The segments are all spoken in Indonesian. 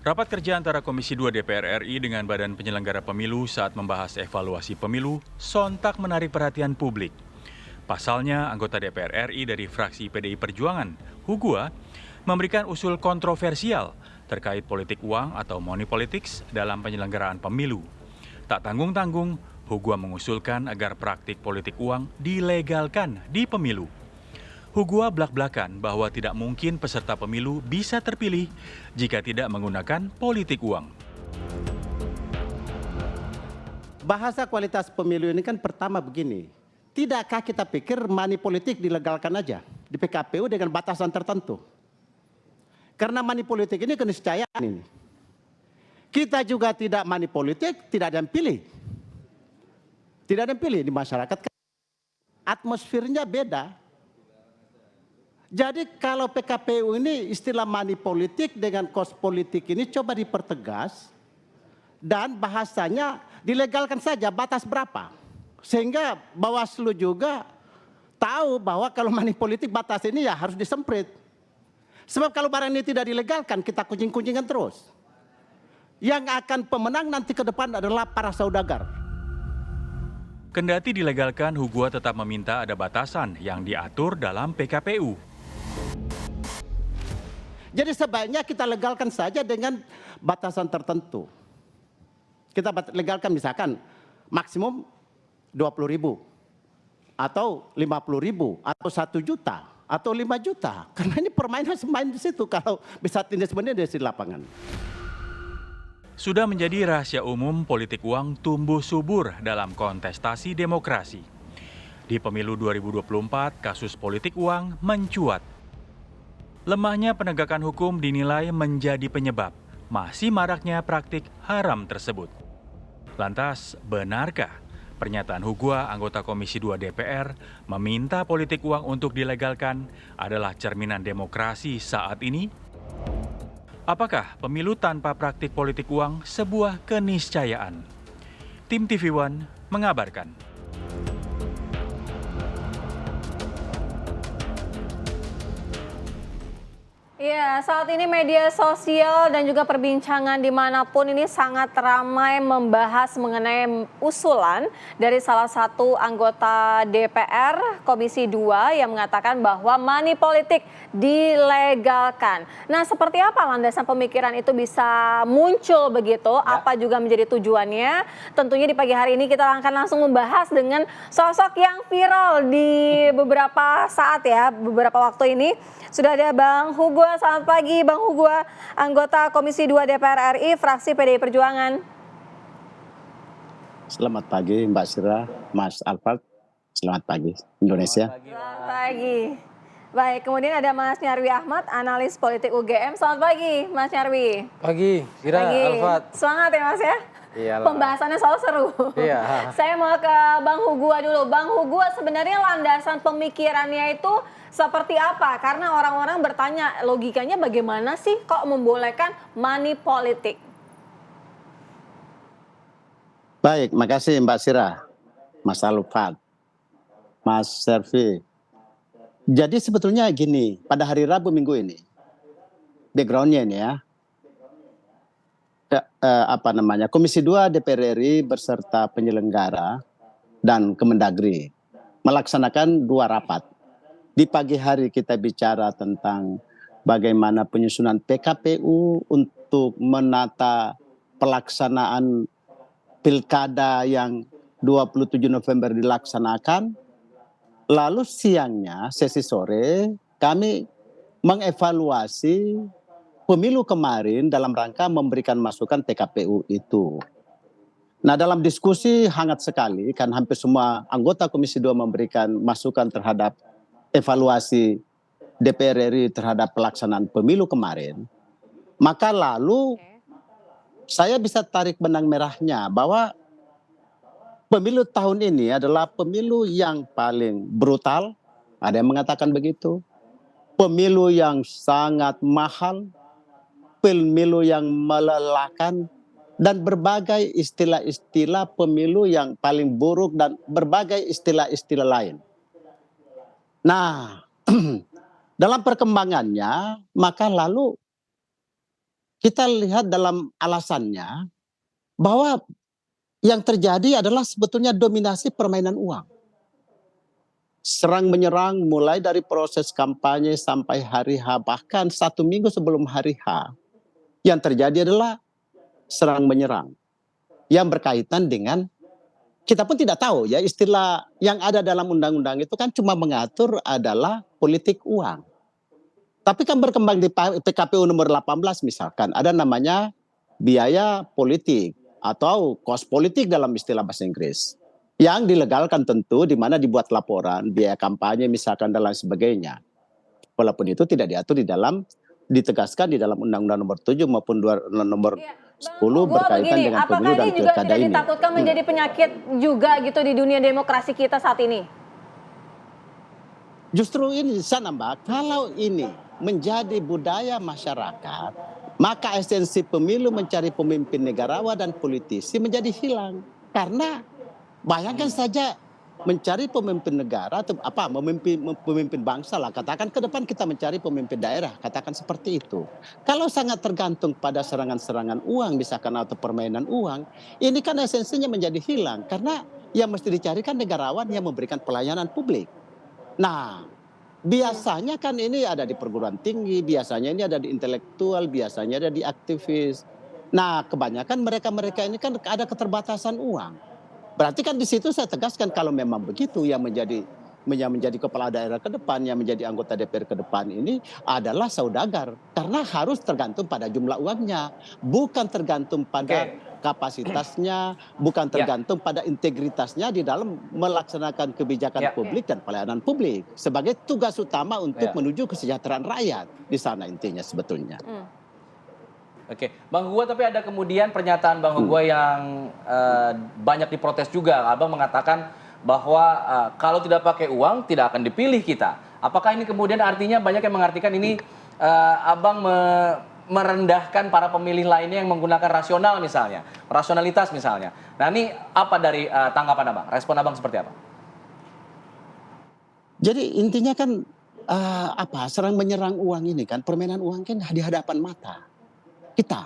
Rapat kerja antara Komisi 2 DPR RI dengan Badan Penyelenggara Pemilu saat membahas evaluasi pemilu sontak menarik perhatian publik. Pasalnya, anggota DPR RI dari fraksi PDI Perjuangan, Hugua, memberikan usul kontroversial terkait politik uang atau money politics dalam penyelenggaraan pemilu. Tak tanggung-tanggung, Hugua mengusulkan agar praktik politik uang dilegalkan di pemilu. Hugua belak-belakan bahwa tidak mungkin peserta pemilu bisa terpilih jika tidak menggunakan politik uang. Bahasa kualitas pemilu ini kan pertama begini, tidakkah kita pikir money politik dilegalkan aja di PKPU dengan batasan tertentu? Karena money politik ini keniscayaan ini. Kita juga tidak money politik, tidak ada yang pilih. Tidak ada yang pilih di masyarakat. Atmosfernya beda. Jadi kalau PKPU ini istilah money politik dengan kos politik ini coba dipertegas dan bahasanya dilegalkan saja batas berapa. Sehingga Bawaslu juga tahu bahwa kalau money politik batas ini ya harus disemprit. Sebab kalau barang ini tidak dilegalkan kita kuncing-kuncingan terus. Yang akan pemenang nanti ke depan adalah para saudagar. Kendati dilegalkan, Hugua tetap meminta ada batasan yang diatur dalam PKPU. Jadi sebaiknya kita legalkan saja dengan batasan tertentu. Kita legalkan misalkan maksimum 20.000 atau 50.000 atau 1 juta atau 5 juta. Karena ini permainan main di situ kalau bisa tindak sebenarnya di lapangan. Sudah menjadi rahasia umum politik uang tumbuh subur dalam kontestasi demokrasi. Di pemilu 2024, kasus politik uang mencuat. Lemahnya penegakan hukum dinilai menjadi penyebab masih maraknya praktik haram tersebut. Lantas, benarkah pernyataan Hugua, anggota Komisi 2 DPR, meminta politik uang untuk dilegalkan adalah cerminan demokrasi saat ini? Apakah pemilu tanpa praktik politik uang sebuah keniscayaan? Tim TV One mengabarkan. Ya, saat ini media sosial dan juga perbincangan dimanapun ini sangat ramai membahas mengenai usulan dari salah satu anggota DPR Komisi 2 yang mengatakan bahwa money politik dilegalkan. Nah, seperti apa landasan pemikiran itu bisa muncul begitu? Apa juga menjadi tujuannya? Tentunya di pagi hari ini kita akan langsung membahas dengan sosok yang viral di beberapa saat ya, beberapa waktu ini. Sudah ada Bang Hugua, selamat pagi Bang Hugua, anggota Komisi 2 DPR RI, fraksi PDI Perjuangan. Selamat pagi Mbak Sira, Mas Alfat, selamat pagi Indonesia. Selamat pagi. Baik, kemudian ada Mas Nyarwi Ahmad, analis politik UGM. Selamat pagi Mas Nyarwi. Pagi, Sira, Alfat. Semangat ya Mas ya? Iyalah. Pembahasannya selalu seru. Iya. Saya mau ke Bang Hugua dulu. Bang Hugua, sebenarnya landasan pemikirannya itu seperti apa? Karena orang-orang bertanya logikanya bagaimana sih kok membolehkan money politik? Baik, makasih Mbak Sira, Mas Alfat, Mas Servi. Jadi sebetulnya gini, pada hari Rabu minggu ini, backgroundnya ini ya, Komisi 2 DPR RI beserta penyelenggara dan Kemendagri melaksanakan 2 rapat. Di pagi hari kita bicara tentang bagaimana penyusunan PKPU untuk menata pelaksanaan pilkada yang 27 November dilaksanakan. Lalu siangnya, sesi sore, kami mengevaluasi pemilu kemarin dalam rangka memberikan masukan PKPU itu. Nah, dalam diskusi hangat sekali, kan hampir semua anggota Komisi 2 memberikan masukan terhadap evaluasi DPR RI terhadap pelaksanaan pemilu kemarin. Maka lalu saya bisa tarik benang merahnya bahwa pemilu tahun ini adalah pemilu yang paling brutal, ada yang mengatakan begitu. Pemilu yang sangat mahal, pemilu yang melelahkan, dan berbagai istilah-istilah pemilu yang paling buruk dan berbagai istilah-istilah lain. Nah, dalam perkembangannya, maka lalu kita lihat dalam alasannya bahwa yang terjadi adalah sebetulnya dominasi permainan uang. Serang menyerang mulai dari proses kampanye sampai hari H, bahkan 1 minggu sebelum hari H. Yang terjadi adalah serang menyerang yang berkaitan dengan, kita pun tidak tahu ya, istilah yang ada dalam undang-undang itu kan cuma mengatur adalah politik uang. Tapi kan berkembang di PKPU nomor 18 misalkan ada namanya biaya politik atau cost politik dalam istilah bahasa Inggris. Yang dilegalkan tentu di mana dibuat laporan, biaya kampanye misalkan dan lain sebagainya. Walaupun itu tidak diatur di dalam, ditegaskan di dalam Undang-Undang nomor 7 maupun nomor 10 berkaitan dengan pemilu dan pilkada ini. Apakah ini juga tidak ditakutkan menjadi penyakit juga gitu di dunia demokrasi kita saat ini? Justru ini sana Mbak, kalau ini menjadi budaya masyarakat, maka esensi pemilu mencari pemimpin negarawan dan politisi menjadi hilang. Karena bayangkan saja mencari pemimpin negara atau pemimpin bangsa lah, katakan ke depan kita mencari pemimpin daerah, katakan seperti itu. Kalau sangat tergantung pada serangan-serangan uang misalkan atau permainan uang, ini kan esensinya menjadi hilang karena yang mesti dicarikan negarawan yang memberikan pelayanan publik. Nah, biasanya kan ini ada di perguruan tinggi, biasanya ini ada di intelektual, biasanya ada di aktivis. Nah, kebanyakan mereka-mereka ini kan ada keterbatasan uang. Berarti kan di situ saya tegaskan kalau memang begitu yang menjadi kepala daerah ke depan, yang menjadi anggota DPR ke depan ini adalah saudagar. Karena harus tergantung pada jumlah uangnya, bukan tergantung pada kapasitasnya, bukan tergantung pada integritasnya di dalam melaksanakan kebijakan publik dan pelayanan publik. Sebagai tugas utama untuk menuju kesejahteraan rakyat. Di sana intinya sebetulnya. Oke, Bang Hugua, tapi ada kemudian pernyataan Bang Hugua yang banyak diprotes juga. Abang mengatakan bahwa kalau tidak pakai uang tidak akan dipilih kita. Apakah ini kemudian artinya banyak yang mengartikan ini Abang merendahkan para pemilih lainnya yang menggunakan rasionalitas misalnya. Nah, ini apa dari tanggapan Abang? Respon Abang seperti apa? Jadi intinya kan serang menyerang uang ini kan, permainan uang kan di hadapan mata kita.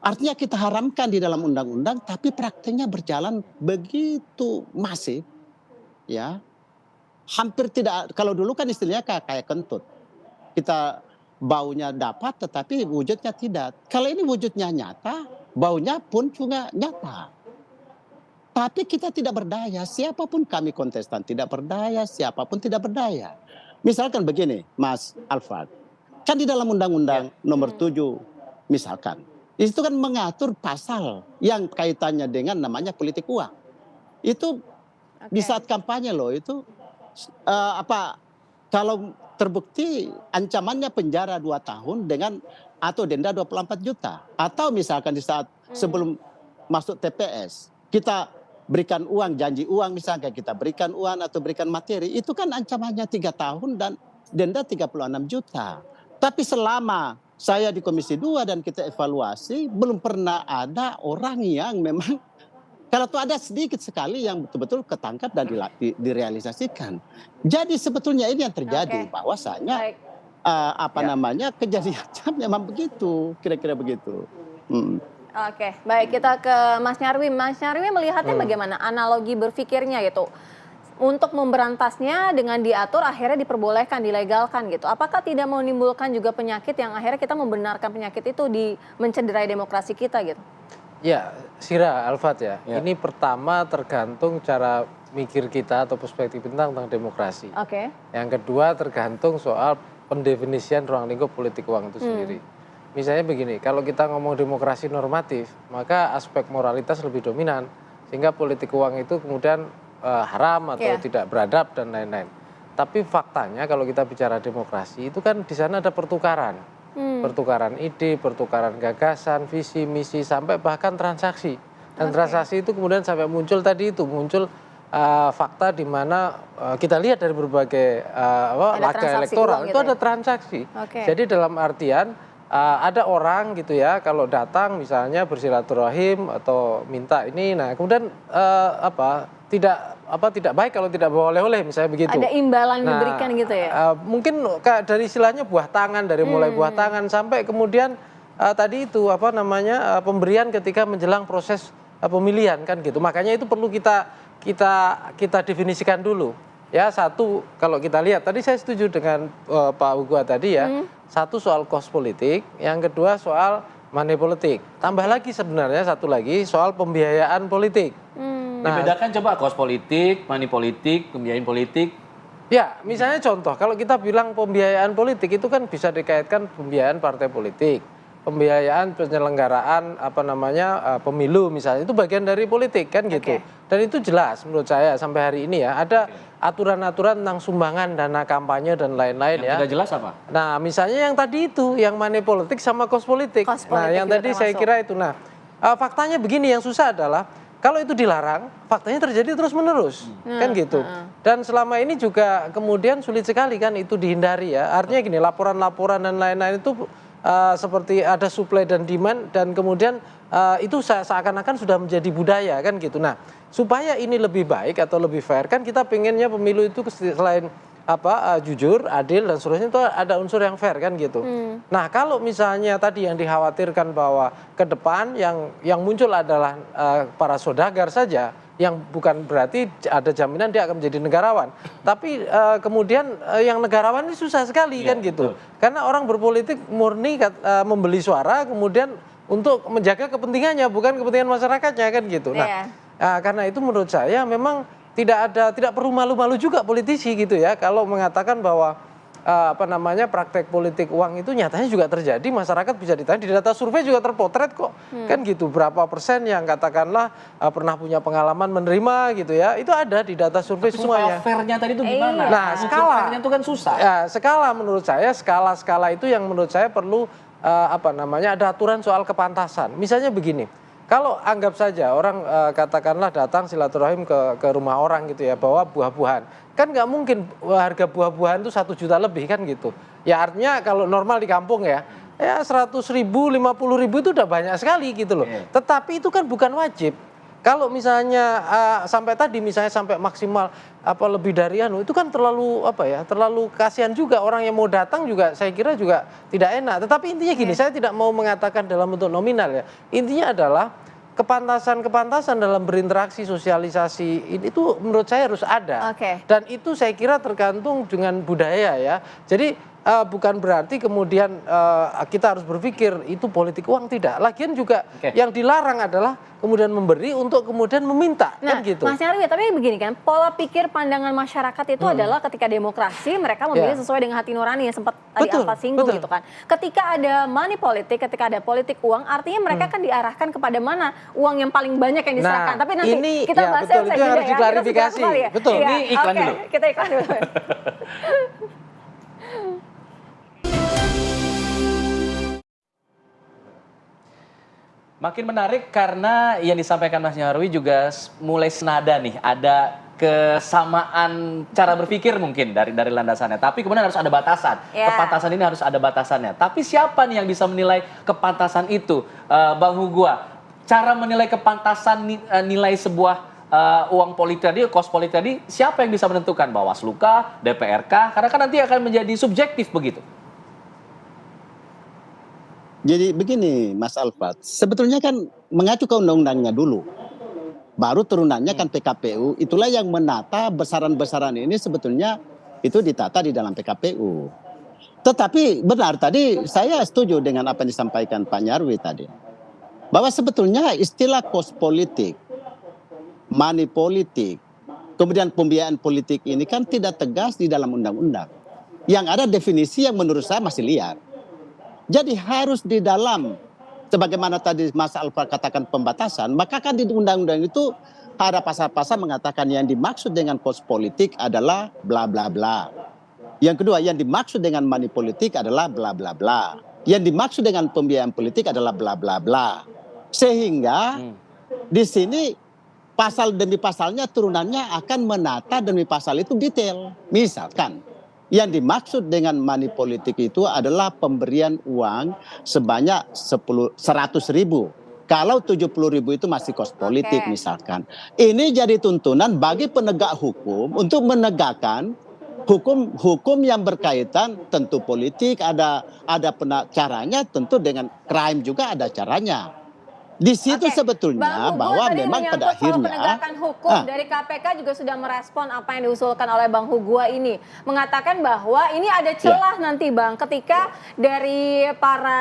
Artinya kita haramkan di dalam undang-undang, tapi prakteknya berjalan begitu masif, ya. Hampir tidak, kalau dulu kan istilahnya kayak kentut. Kita baunya dapat tetapi wujudnya tidak. Kalau ini wujudnya nyata, baunya pun juga nyata. Tapi kita tidak berdaya, siapapun kami kontestan tidak berdaya, siapapun tidak berdaya. Misalkan begini, Mas Alfred, kan di dalam Undang-Undang nomor 7 misalkan, itu kan mengatur pasal yang kaitannya dengan namanya politik uang. Itu di saat kampanye loh, itu kalau terbukti ancamannya penjara 2 tahun dengan atau denda 24 juta. Atau misalkan di saat sebelum masuk TPS, kita berikan uang, janji uang misalkan, kita berikan uang atau berikan materi, itu kan ancamannya 3 tahun dan denda 36 juta. Tapi selama saya di Komisi 2 dan kita evaluasi, belum pernah ada orang yang memang, kalau tuh ada sedikit sekali yang betul-betul ketangkap dan direalisasikan. Jadi sebetulnya ini yang terjadi, bahwasanya kejadiannya memang begitu, kira-kira begitu. Oke, baik, kita ke Mas Nyarwi. Mas Nyarwi melihatnya bagaimana analogi berpikirnya gitu? Untuk memberantasnya dengan diatur akhirnya diperbolehkan, dilegalkan gitu. Apakah tidak menimbulkan juga penyakit yang akhirnya kita membenarkan penyakit itu mencederai demokrasi kita gitu? Ya, Sira, Alfat ya. Ini pertama tergantung cara mikir kita atau perspektif tentang demokrasi. Yang kedua tergantung soal pendefinisian ruang lingkup politik uang itu sendiri. Misalnya begini, kalau kita ngomong demokrasi normatif, maka aspek moralitas lebih dominan. Sehingga politik uang itu kemudian haram atau tidak beradab dan lain-lain. Tapi faktanya kalau kita bicara demokrasi itu kan di sana ada pertukaran. Pertukaran ide, pertukaran gagasan, visi, misi, sampai bahkan transaksi. Dan transaksi itu kemudian sampai muncul fakta di mana kita lihat dari berbagai laga elektoral itu ada transaksi. Jadi dalam artian ada orang gitu ya, kalau datang misalnya bersilaturahim atau minta ini, nah kemudian tidak baik kalau tidak bawa oleh-oleh misalnya begitu. Ada imbalan diberikan gitu ya? Mungkin dari istilahnya buah tangan, dari mulai buah tangan sampai kemudian tadi itu apa namanya pemberian ketika menjelang proses pemilihan kan gitu. Makanya itu perlu kita definisikan dulu. Ya, satu kalau kita lihat tadi saya setuju dengan Pak Hugo tadi ya. Satu soal kos politik, yang kedua soal money politik. Tambah lagi sebenarnya satu lagi soal pembiayaan politik. Nah, dibedakan coba kos politik, money politik, pembiayaan politik. Ya, misalnya contoh kalau kita bilang pembiayaan politik itu kan bisa dikaitkan pembiayaan partai politik, pembiayaan penyelenggaraan apa namanya pemilu misalnya, itu bagian dari politik kan gitu. Dan itu jelas menurut saya sampai hari ini ya ada aturan-aturan tentang sumbangan dana kampanye dan lain-lain ya. Tidak jelas apa? Nah, misalnya yang tadi itu yang money politik sama kos politik. Nah, yang tadi saya kira itu. Nah, faktanya begini, yang susah adalah kalau itu dilarang, faktanya terjadi terus-menerus, kan gitu. Dan selama ini juga kemudian sulit sekali kan itu dihindari ya. Artinya gini, laporan-laporan dan lain-lain itu seperti ada supply dan demand, dan kemudian itu seakan-akan sudah menjadi budaya kan gitu. Nah, supaya ini lebih baik atau lebih fair kan kita pengennya pemilu itu selain jujur, adil dan seterusnya itu ada unsur yang fair kan gitu. Nah, kalau misalnya tadi yang dikhawatirkan bahwa ke depan yang muncul adalah para saudagar saja, yang bukan berarti ada jaminan dia akan menjadi negarawan. Tapi kemudian yang negarawan ini susah sekali kan gitu. Karena orang berpolitik murni membeli suara kemudian untuk menjaga kepentingannya bukan kepentingan masyarakatnya kan gitu. Nah, karena itu menurut saya memang tidak perlu malu-malu juga politisi gitu ya kalau mengatakan bahwa praktek politik uang itu nyatanya juga terjadi, masyarakat bisa ditanya di data survei juga terpotret kok kan gitu, berapa persen yang katakanlah pernah punya pengalaman menerima gitu ya, itu ada di data survei. Tapi semuanya. Fairnya tadi itu gimana? Nah, skalanya itu kan susah. Ya, skala menurut saya skala itu yang menurut saya perlu ada aturan soal kepantasan. Misalnya begini. Kalau anggap saja orang katakanlah datang silaturahim ke rumah orang gitu ya, bawa buah-buahan. Kan nggak mungkin harga buah-buahan itu 1 juta lebih kan gitu. Ya artinya kalau normal di kampung ya 100.000, 50.000 itu udah banyak sekali gitu loh. Tetapi itu kan bukan wajib. Kalau misalnya sampai maksimal lebih dari itu kan terlalu kasihan juga, orang yang mau datang juga saya kira juga tidak enak. Tetapi intinya gini, saya tidak mau mengatakan dalam bentuk nominal ya. Intinya adalah kepantasan dalam berinteraksi, sosialisasi itu menurut saya harus ada. Dan itu saya kira tergantung dengan budaya ya. Jadi bukan berarti kemudian kita harus berpikir itu politik uang, tidak. Lagian juga yang dilarang adalah kemudian memberi untuk kemudian meminta kan gitu. Mas Nyarwi, tapi begini kan, pola pikir pandangan masyarakat itu adalah ketika demokrasi mereka memilih sesuai dengan hati nurani yang sempat tadi Alfa singgung gitu kan. Ketika ada money politik, ketika ada politik uang, artinya mereka kan diarahkan kepada mana uang yang paling banyak yang diserahkan. Tapi nanti kita bahasnya itu harus diklarifikasi. Betul. Ini iklan dulu. Kita iklan dulu. Makin menarik karena yang disampaikan Mas Nyarwi juga mulai senada nih, ada kesamaan cara berpikir mungkin dari landasannya. Tapi kemudian harus ada batasan. Kepantasan ini harus ada batasannya. Tapi siapa nih yang bisa menilai kepantasan itu, Bang Hugua? Cara menilai kepantasan nilai sebuah uang politik tadi, kos politik tadi, siapa yang bisa menentukan? Bawaslu kah, DPR kah? Karena kan nanti akan menjadi subjektif begitu. Jadi begini Mas Alfat, sebetulnya kan mengacu ke undang-undangnya dulu. Baru turunannya kan PKPU, itulah yang menata besaran-besaran ini sebetulnya itu ditata di dalam PKPU. Tetapi benar tadi saya setuju dengan apa yang disampaikan Pak Nyarwi tadi. Bahwa sebetulnya istilah kos politik, money politik, kemudian pembiayaan politik ini kan tidak tegas di dalam undang-undang. Yang ada definisi yang menurut saya masih liar. Jadi harus di dalam, sebagaimana tadi Mas Alfa katakan pembatasan, maka kan di undang-undang itu ada pasal-pasal mengatakan yang dimaksud dengan kos politik adalah bla bla bla. Yang kedua, yang dimaksud dengan money politik adalah bla bla bla. Yang dimaksud dengan pembiayaan politik adalah bla bla bla. Sehingga di sini pasal demi pasalnya turunannya akan menata demi pasal itu detail. Misalkan yang dimaksud dengan money politik itu adalah pemberian uang sebanyak 100.000. Kalau 70.000 itu masih kos politik misalkan. Ini jadi tuntunan bagi penegak hukum untuk menegakkan hukum yang berkaitan tentu politik, ada caranya, tentu dengan crime juga ada caranya. Di situ sebetulnya bahwa memang pada akhirnya penegakan hukum dari KPK juga sudah merespon apa yang diusulkan oleh Bang Hugua ini, mengatakan bahwa ini ada celah nanti Bang, ketika dari para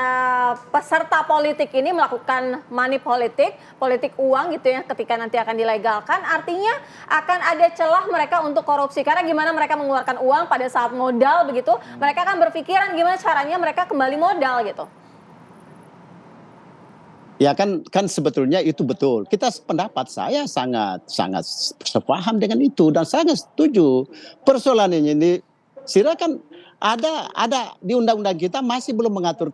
peserta politik ini melakukan money politik uang gitu ya, ketika nanti akan dilegalkan, artinya akan ada celah mereka untuk korupsi, karena gimana mereka mengeluarkan uang pada saat modal begitu, mereka akan berpikiran gimana caranya mereka kembali modal gitu. Ya kan sebetulnya itu betul. Kita pendapat saya sangat sepaham dengan itu dan sangat setuju. Persoalan ini silakan ada di undang-undang kita masih belum mengatur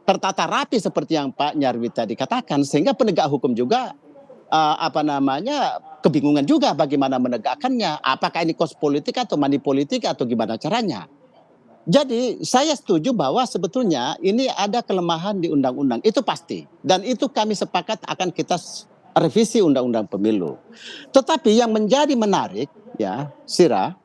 tertata rapi seperti yang Pak Nyarwi tadi katakan, sehingga penegak hukum juga kebingungan juga bagaimana menegakkannya. Apakah ini kos politik atau money politik atau gimana caranya? Jadi saya setuju bahwa sebetulnya ini ada kelemahan di undang-undang, itu pasti. Dan itu kami sepakat akan kita revisi undang-undang pemilu. Tetapi yang menjadi menarik ya, Sira,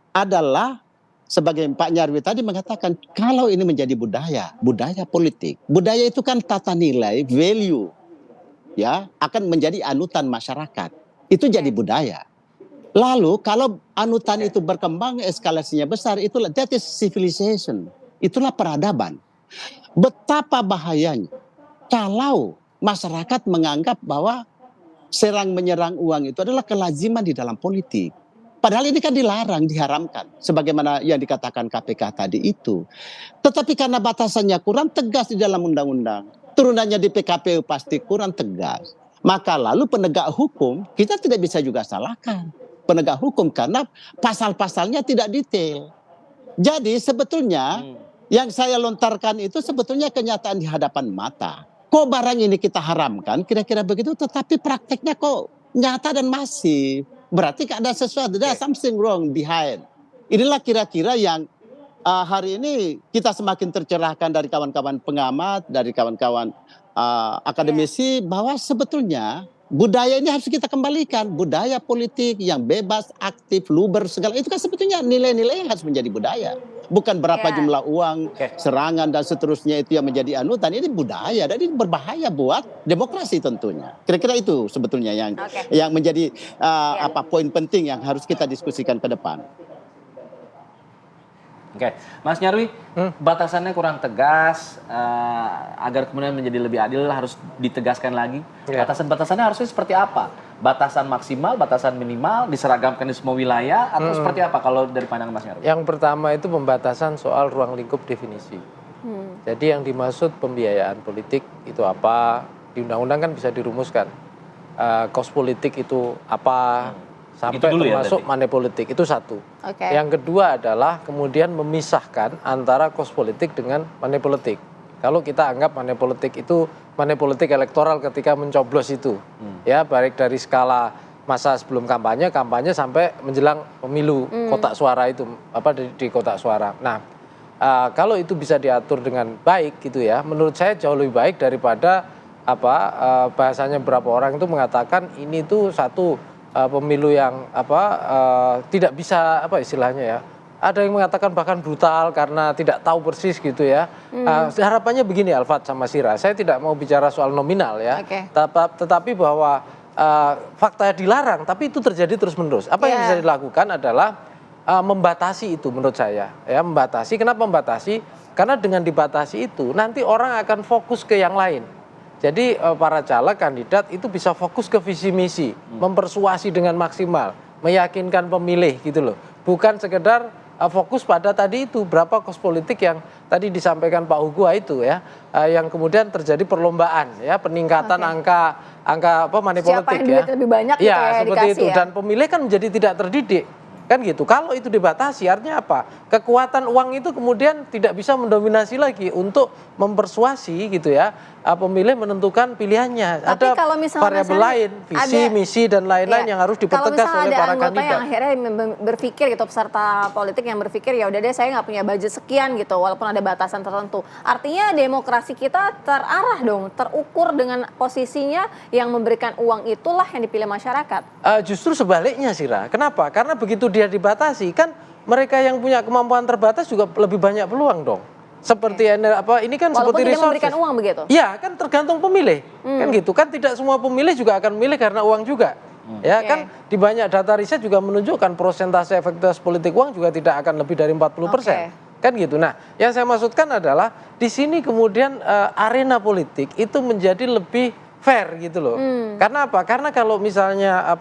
adalah sebagai Pak Nyarwi tadi mengatakan kalau ini menjadi budaya politik. Budaya itu kan tata nilai, value ya, akan menjadi anutan masyarakat. Itu jadi budaya. Lalu kalau anutan itu berkembang, eskalasinya besar, itulah that is civilization. Itulah peradaban. Betapa bahayanya kalau masyarakat menganggap bahwa serang menyerang uang itu adalah kelaziman di dalam politik. Padahal ini kan dilarang, diharamkan. Sebagaimana yang dikatakan KPK tadi itu. Tetapi karena batasannya kurang tegas di dalam undang-undang, turunannya di PKPU pasti kurang tegas. Maka lalu penegak hukum kita tidak bisa juga salahkan penegak hukum karena pasal-pasalnya tidak detail. Jadi sebetulnya yang saya lontarkan itu sebetulnya kenyataan di hadapan mata. Kok barang ini kita haramkan, kira-kira begitu, tetapi prakteknya kok nyata dan masif. Berarti ada sesuatu, ada something wrong behind. Inilah kira-kira yang hari ini kita semakin tercerahkan dari kawan-kawan pengamat, dari kawan-kawan akademisi, bahwa sebetulnya budaya ini harus kita kembalikan. Budaya politik yang bebas, aktif, luber, segala itu kan sebetulnya nilai-nilai yang harus menjadi budaya. Bukan berapa jumlah uang, serangan dan seterusnya itu yang menjadi anutan. Ini budaya dan ini berbahaya buat demokrasi tentunya. Kira-kira itu sebetulnya yang menjadi poin penting yang harus kita diskusikan ke depan. Oke, Mas Nyarwi, batasannya kurang tegas, agar kemudian menjadi lebih adil harus ditegaskan lagi. Batasan-batasannya harusnya seperti apa? Batasan maksimal, batasan minimal, diseragamkan di semua wilayah, atau seperti apa kalau dari pandangan Mas Nyarwi? Yang pertama itu pembatasan soal ruang lingkup definisi. Jadi yang dimaksud pembiayaan politik itu apa? Di undang-undang kan bisa dirumuskan. Kos politik itu apa? Sampai termasuk money politik, itu satu. Yang kedua adalah kemudian memisahkan antara kos politik dengan money politik. Kalau kita anggap money politik itu money politik elektoral ketika mencoblos itu, ya baik dari skala masa sebelum kampanye sampai menjelang pemilu kotak suara itu, di kotak suara. Nah, kalau itu bisa diatur dengan baik gitu ya, menurut saya jauh lebih baik daripada bahasanya beberapa orang itu mengatakan ini tuh satu pemilu yang tidak bisa istilahnya ya. Ada yang mengatakan bahkan brutal karena tidak tahu persis gitu ya. Harapannya begini Alfat sama Sira, saya tidak mau bicara soal nominal ya. Tetapi bahwa fakta dilarang tapi itu terjadi terus-menerus. Apa yang bisa dilakukan adalah membatasi itu menurut saya. Ya, membatasi. Kenapa membatasi? Karena dengan dibatasi itu nanti orang akan fokus ke yang lain. Jadi para caleg kandidat itu bisa fokus ke visi misi, mempersuasi dengan maksimal, meyakinkan pemilih gitu loh. Bukan sekedar fokus pada tadi itu berapa kos politik yang tadi disampaikan Pak Hugua itu ya, yang kemudian terjadi perlombaan ya, peningkatan angka money politik ya. Siapa yang lebih banyak gitu ya seperti dikasih itu ya. Dan pemilih kan menjadi tidak terdidik. Kan gitu. Kalau itu dibatasi artinya apa? Kekuatan uang itu kemudian tidak bisa mendominasi lagi untuk mempersuasi gitu ya. Pemilih menentukan pilihannya. Tapi ada kalau misalnya variabel lain, visi, misi dan lain-lain yang harus dipertegas oleh para kandidat. Kalau misalnya ada anggota yang akhirnya berpikir gitu, peserta politik yang berpikir ya udah deh saya nggak punya budget sekian gitu, walaupun ada batasan tertentu. Artinya demokrasi kita terarah dong, terukur dengan posisinya yang memberikan uang itulah yang dipilih masyarakat. Justru sebaliknya Sira. Kenapa? Karena begitu dia dibatasi kan mereka yang punya kemampuan terbatas juga lebih banyak peluang dong. Seperti ini kan walaupun seperti tidak memberikan uang begitu? Iya, kan tergantung pemilih. Kan gitu. Kan tidak semua pemilih juga akan memilih karena uang juga. Ya kan di banyak data riset juga menunjukkan persentase efektivitas politik uang juga tidak akan lebih dari 40%. Kan gitu. Nah, yang saya maksudkan adalah di sini kemudian arena politik itu menjadi lebih fair gitu loh. Karena apa? Karena kalau misalnya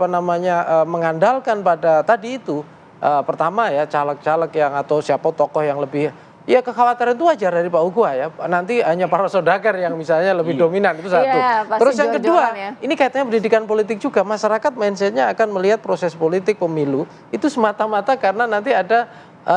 mengandalkan pada tadi itu pertama ya caleg-caleg yang atau siapa tokoh yang lebih, ya kekhawatiran itu wajar dari Pak Ugua ya. Nanti hanya para saudagar yang misalnya lebih dominan, itu satu. Terus yang kedua, ini kaitannya pendidikan politik juga. Masyarakat mindsetnya akan melihat proses politik pemilu itu semata-mata karena nanti ada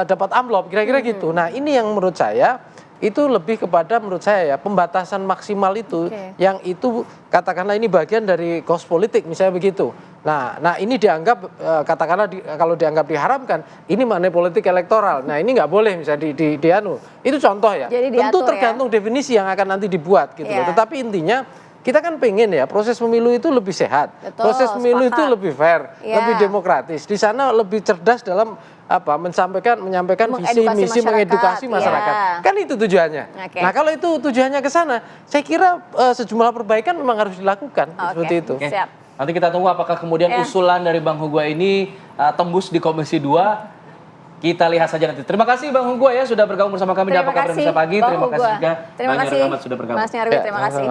dapat amplop, kira-kira gitu. Nah ini yang menurut saya itu lebih kepada menurut saya ya pembatasan maksimal itu yang itu katakanlah ini bagian dari kos politik misalnya begitu. Nah ini dianggap katakanlah kalau dianggap diharamkan ini money politik elektoral. Nah ini nggak boleh misalnya dianu. Itu contoh ya. Tentu tergantung definisi yang akan nanti dibuat gitu loh. Tetapi intinya kita kan pengen ya proses pemilu itu lebih sehat, proses pemilu itu lebih fair, lebih demokratis. Di sana lebih cerdas dalam menyampaikan visi misi mengedukasi masyarakat. Kan itu tujuannya. Nah kalau itu tujuannya ke sana, saya kira sejumlah perbaikan memang harus dilakukan seperti itu. Siap. Nanti kita tunggu apakah kemudian usulan dari Bang Hugua ini tembus di Komisi 2. Kita lihat saja nanti. Terima kasih Bang Hugua ya sudah bergabung bersama kami di Apa Kabar Indonesia Pagi. Terima kasih juga Bang Nyarwi Ahmad sudah bergabung. Mas Nyarwi, terima kasih.